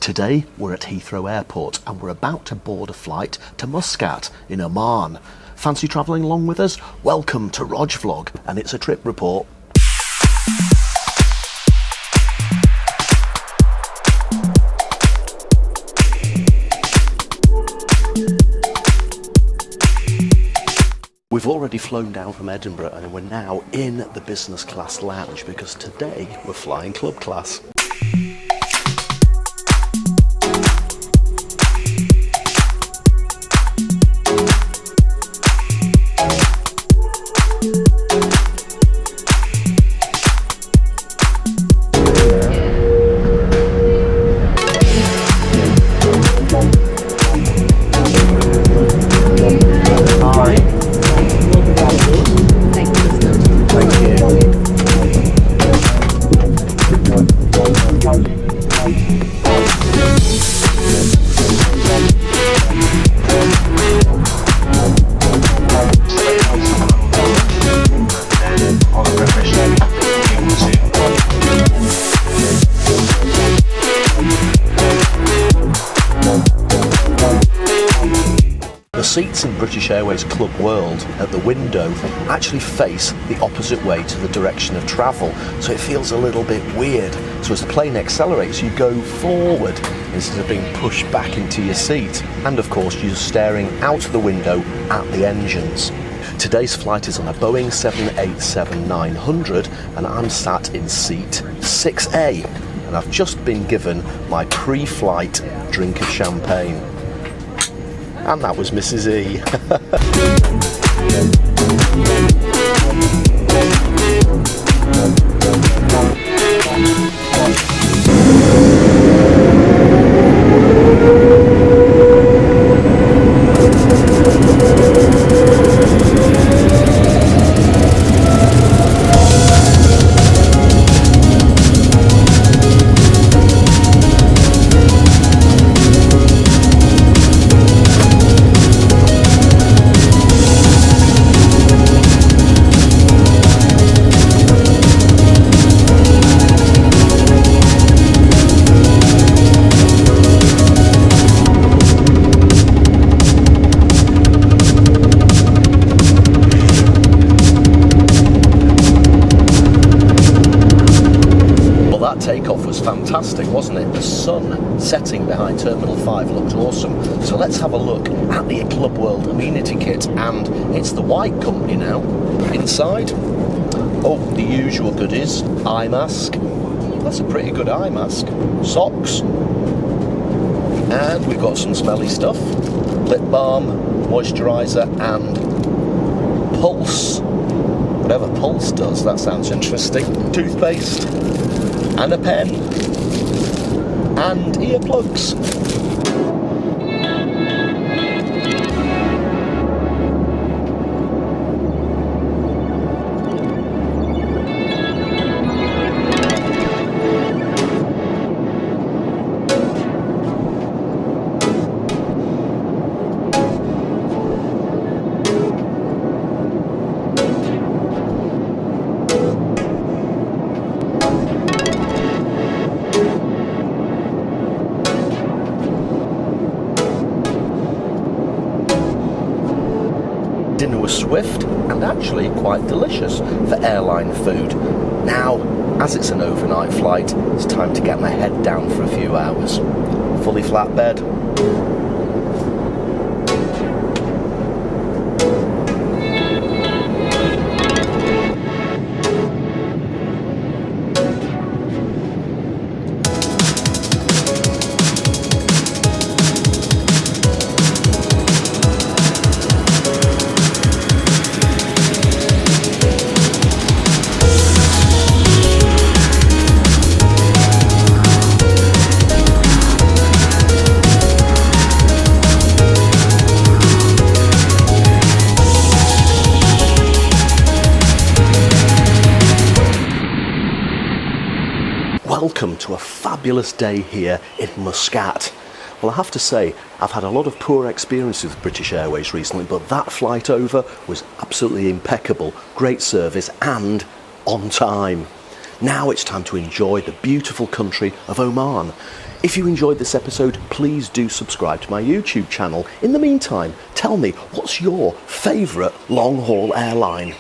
Today we're at Heathrow Airport and we're about to board a flight to Muscat in Oman. Fancy travelling along with us? Welcome to Rog Vlog, and it's a trip report. We've already flown down from Edinburgh and we're now in the business class lounge because today we're flying club class. The seats in British Airways Club World at the window actually face the opposite way to the direction of travel, so it feels a little bit weird. So as the plane accelerates, you go forward instead of being pushed back into your seat. And of course, you're staring out of the window at the engines. Today's flight is on a Boeing 787-900 and I'm sat in seat 6A. And I've just been given my pre-flight drink of champagne. And that was Mrs. E. Takeoff was fantastic, wasn't it? The sun setting behind Terminal 5 looked awesome. So let's have a look at the Club World Amenity Kit, and it's the White Company now. Inside, oh, the usual goodies. Eye mask. That's a pretty good eye mask. Socks. And we've got some smelly stuff. Lip balm, moisturiser and Pulse. Whatever Pulse does, that sounds interesting. Toothpaste. And a pen, and earplugs. Dinner was swift and actually quite delicious for airline food. Now, as it's an overnight flight, it's time to get my head down for a few hours. Fully flat bed. Welcome to a fabulous day here in Muscat. Well, I have to say, I've had a lot of poor experiences with British Airways recently, but that flight over was absolutely impeccable, great service and on time. Now it's time to enjoy the beautiful country of Oman. If you enjoyed this episode, please do subscribe to my YouTube channel. In the meantime, tell me, what's your favourite long-haul airline?